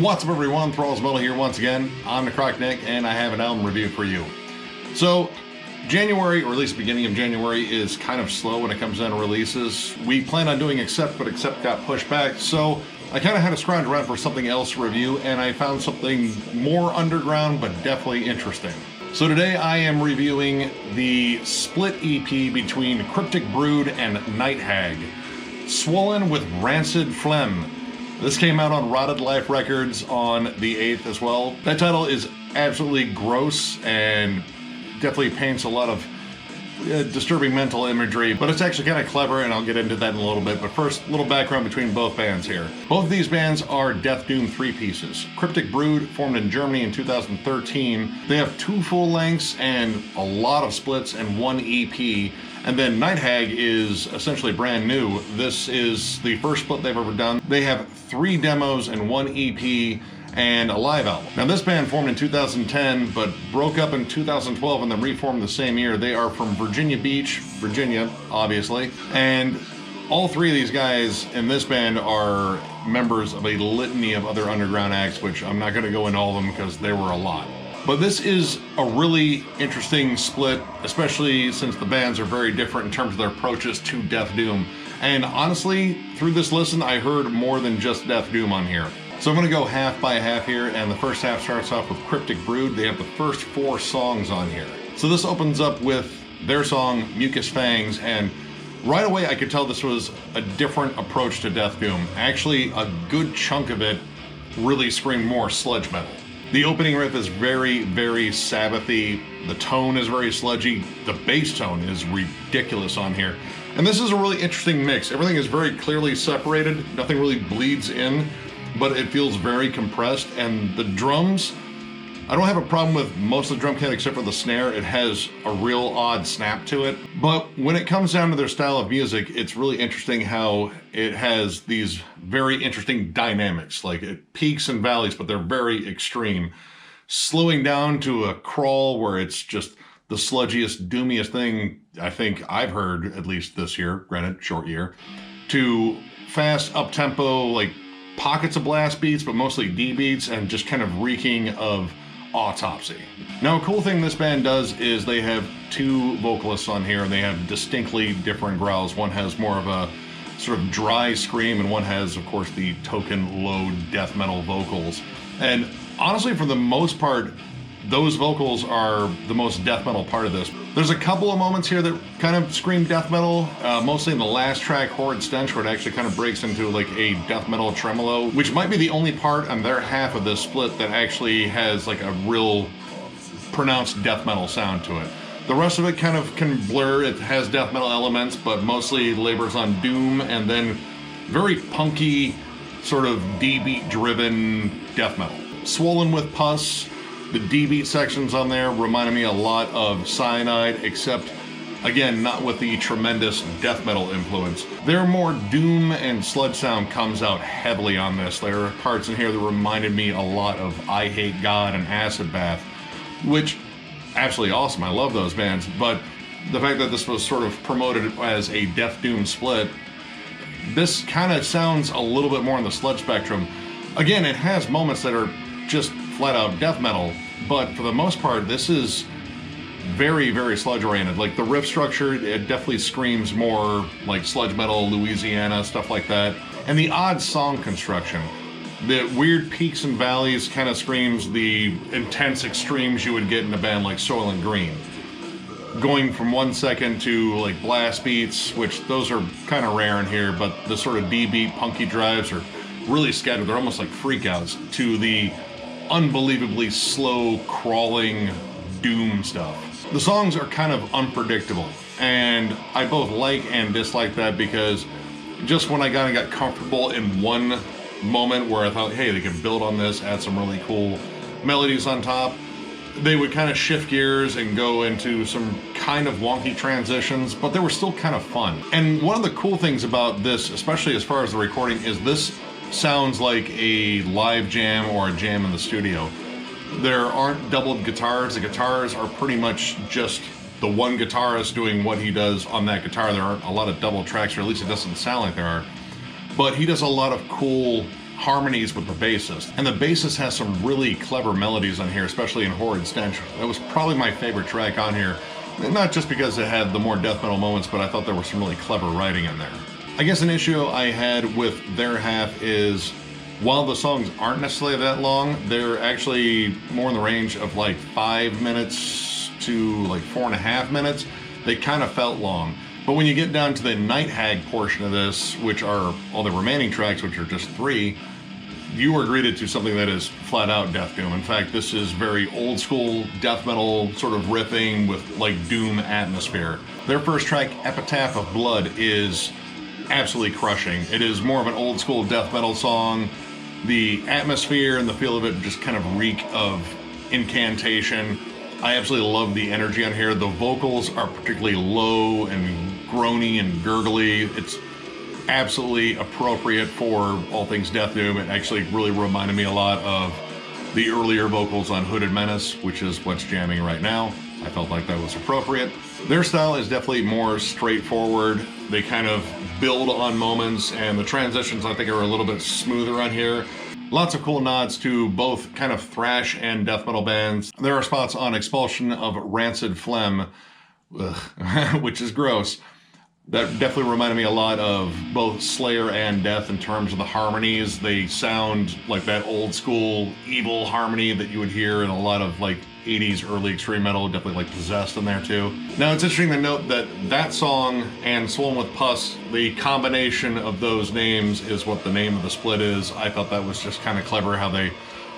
What's up everyone, Thralls here once again. I'm Necrotic Nick and I have an album review for you. So January, or at least beginning of January, is kind of slow when it comes down to releases. We planned on doing Accept, but Accept got pushed back, so I kind of had to scrounge around for something else to review, and I found something more underground but definitely interesting. So today I am reviewing the split EP between Cryptic Brood and Night Hag, Swollen with Rancid Phlegm. This came out on Rotted Life Records on the 8th as well. That title is absolutely gross and definitely paints a lot of disturbing mental imagery, but it's actually kind of clever, and I'll get into that in a little bit. But first, a little background between both bands here. Both of these bands are deathdoom three-pieces. Cryptic Brood formed in Germany in 2013. They have 2 full lengths and a lot of splits and 1 EP. And then Night Hag is essentially brand new. This is the first split they've ever done. They have 3 demos and 1 EP and a live album. Now this band formed in 2010, but broke up in 2012 and then reformed the same year. They are from Virginia Beach, Virginia, obviously. And all 3 of these guys in this band are members of a litany of other underground acts, which I'm not gonna go into all of them because there were a lot. But this is a really interesting split, especially since the bands are very different in terms of their approaches to death doom. And honestly, through this listen, I heard more than just death doom on here. So I'm gonna go half by half here, and the first half starts off with Cryptic Brood. They have the first 4 songs on here. So this opens up with their song, Mucus Fangs, and right away I could tell this was a different approach to death doom. Actually, a good chunk of it really screamed more sludge metal. The opening riff is very, very Sabbathy. The tone is very sludgy. The bass tone is ridiculous on here. And this is a really interesting mix. Everything is very clearly separated. Nothing really bleeds in, but it feels very compressed. And the drums, I don't have a problem with most of the drum kit except for the snare. It has a real odd snap to it. But when it comes down to their style of music, it's really interesting how it has these very interesting dynamics. Like it peaks and valleys, but they're very extreme. Slowing down to a crawl where it's just the sludgiest, doomiest thing I think I've heard, at least this year, granted, short year, to fast, up-tempo, like pockets of blast beats, but mostly D beats, and just kind of reeking of autopsy. Now, a cool thing this band does is they have 2 vocalists on here, and they have distinctly different growls. One has more of a sort of dry scream, and one has, of course, the token low death metal vocals. And honestly, for the most part, those vocals are the most death metal part of this. There's a couple of moments here that kind of scream death metal, mostly in the last track, Horrid Stench, where it actually kind of breaks into like a death metal tremolo, which might be the only part on their half of this split that actually has like a real pronounced death metal sound to it. The rest of it kind of can blur. It has death metal elements, but mostly labors on doom and then very punky, sort of D-beat driven death metal. Swollen with Pus. The D-beat sections on there reminded me a lot of Cyanide, except, again, not with the tremendous death metal influence. Their more doom and sludge sound comes out heavily on this. There are parts in here that reminded me a lot of I Hate God and Acid Bath, which, absolutely awesome. I love those bands, but the fact that this was sort of promoted as a death doom split, this kind of sounds a little bit more on the sludge spectrum. Again, it has moments that are just flat out death metal, but for the most part this is very, very sludge oriented. Like the riff structure, it definitely screams more like sludge metal, Louisiana, stuff like that. And the odd song construction, the weird peaks and valleys kind of screams the intense extremes you would get in a band like Soylent Green. Going from 1 second to like blast beats, which those are kind of rare in here, but the sort of D-beat punky drives are really scattered. They're almost like freakouts, to the unbelievably slow crawling doom stuff. The songs are kind of unpredictable, and I both like and dislike that, because just when I got comfortable in one moment where I thought, hey, they can build on this, add some really cool melodies on top, they would kind of shift gears and go into some kind of wonky transitions, but they were still kind of fun. And one of the cool things about this, especially as far as the recording, is this sounds like a live jam or a jam in the studio. There aren't doubled guitars. The guitars are pretty much just the one guitarist doing what he does on that guitar. There aren't a lot of double tracks, or at least it doesn't sound like there are. But he does a lot of cool harmonies with the bassist. And the bassist has some really clever melodies on here, especially in Horrid Stench. That was probably my favorite track on here. Not just because it had the more death metal moments, but I thought there was some really clever writing in there. I guess an issue I had with their half is, while the songs aren't necessarily that long, they're actually more in the range of like 5 minutes to like 4.5 minutes. They kind of felt long. But when you get down to the Night Hag portion of this, which are all the remaining tracks, which are just 3, you are greeted to something that is flat out death doom. In fact, this is very old school death metal sort of riffing with like doom atmosphere. Their first track, Epitaph of Blood, is absolutely crushing. It is more of an old school death metal song. The atmosphere and the feel of it just kind of reek of incantation. I absolutely love the energy on here. The vocals are particularly low and groany and gurgly. It's absolutely appropriate for all things death doom. It actually really reminded me a lot of the earlier vocals on Hooded Menace, which is what's jamming right now. I felt like that was appropriate. Their style is definitely more straightforward. They kind of build on moments, and the transitions I think are a little bit smoother on here. Lots of cool nods to both kind of thrash and death metal bands. There are spots on Expulsion of Rancid Phlegm, which is gross. That definitely reminded me a lot of both Slayer and Death in terms of the harmonies. They sound like that old school evil harmony that you would hear in a lot of like 80s early extreme metal, definitely like Possessed in there too. Now it's interesting to note that that song and Swollen with Pus, the combination of those names is what the name of the split is. I thought that was just kind of clever how they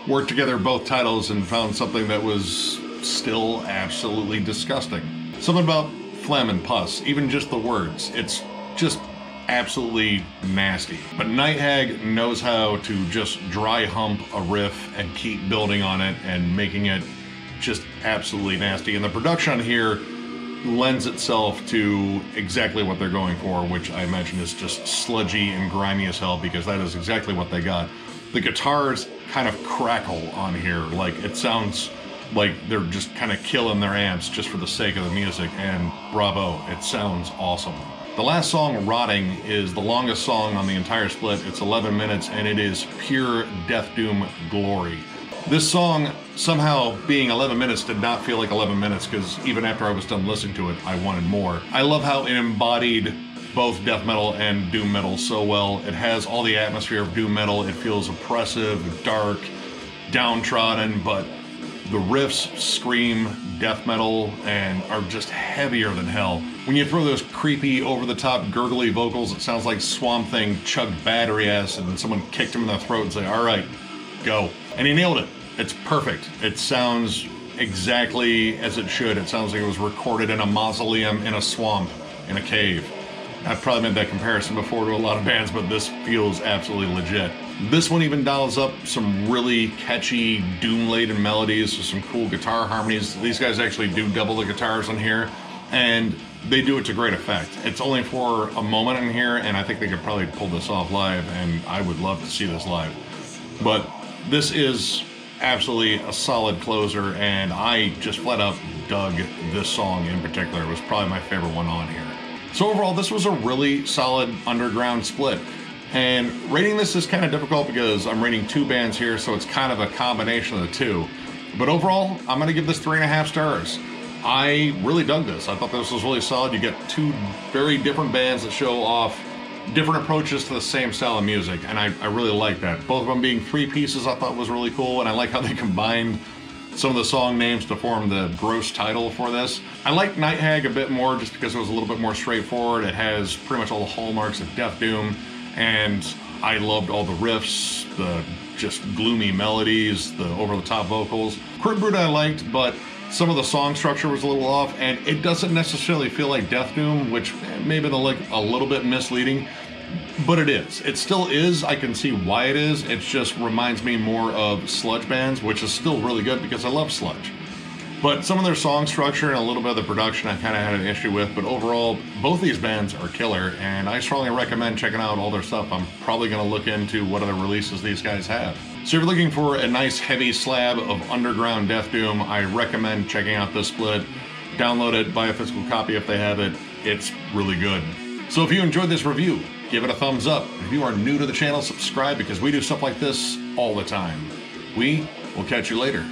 worked together both titles and found something that was still absolutely disgusting. Something about phlegm and pus, even just the words, it's just absolutely nasty. But Night Hag knows how to just dry hump a riff and keep building on it and making it just absolutely nasty. And the production here lends itself to exactly what they're going for, which I imagine is just sludgy and grimy as hell, because that is exactly what they got. The guitars kind of crackle on here, like it sounds like they're just kind of killing their amps just for the sake of the music, and bravo, it sounds awesome. The last song, Rotting, is the longest song on the entire split. It's 11 minutes, and it is pure death doom glory. This song, somehow being 11 minutes, did not feel like 11 minutes, because even after I was done listening to it, I wanted more. I love how it embodied both death metal and doom metal so well. It has all the atmosphere of doom metal. It feels oppressive, dark, downtrodden, but the riffs scream death metal and are just heavier than hell. When you throw those creepy, over-the-top, gurgly vocals, it sounds like Swamp Thing chugged battery acid and someone kicked him in the throat and say, "All right, go." And he nailed it. It's perfect. It sounds exactly as it should. It sounds like it was recorded in a mausoleum, in a swamp, in a cave. I've probably made that comparison before to a lot of bands, but this feels absolutely legit. This one even dials up some really catchy, doom-laden melodies with some cool guitar harmonies. These guys actually do double the guitars on here, and they do it to great effect. It's only for a moment in here, and I think they could probably pull this off live, and I would love to see this live. But this is absolutely a solid closer, and I just flat out dug this song in particular. It was probably my favorite one on here. So overall, this was a really solid underground split. And rating this is kind of difficult because I'm rating 2 bands here, so it's kind of a combination of the 2. But overall, I'm going to give this 3.5 stars. I really dug this. I thought this was really solid. You get 2 very different bands that show off different approaches to the same style of music, and I really like that. Both of them being 3 pieces I thought was really cool, and I like how they combined some of the song names to form the gross title for this. I like Night Hag a bit more just because it was a little bit more straightforward. It has pretty much all the hallmarks of death doom, and I loved all the riffs, the just gloomy melodies, the over-the-top vocals. Crypt Brood I liked, but some of the song structure was a little off, and it doesn't necessarily feel like death doom, which may be like a little bit misleading, but it is. It still is. I can see why it is. It just reminds me more of sludge bands, which is still really good because I love sludge. But some of their song structure and a little bit of the production I kind of had an issue with, but overall, both these bands are killer, and I strongly recommend checking out all their stuff. I'm probably going to look into what other releases these guys have. So if you're looking for a nice heavy slab of underground death doom, I recommend checking out this split. Download it, buy a physical copy if they have it. It's really good. So if you enjoyed this review, give it a thumbs up. If you are new to the channel, subscribe because we do stuff like this all the time. We will catch you later.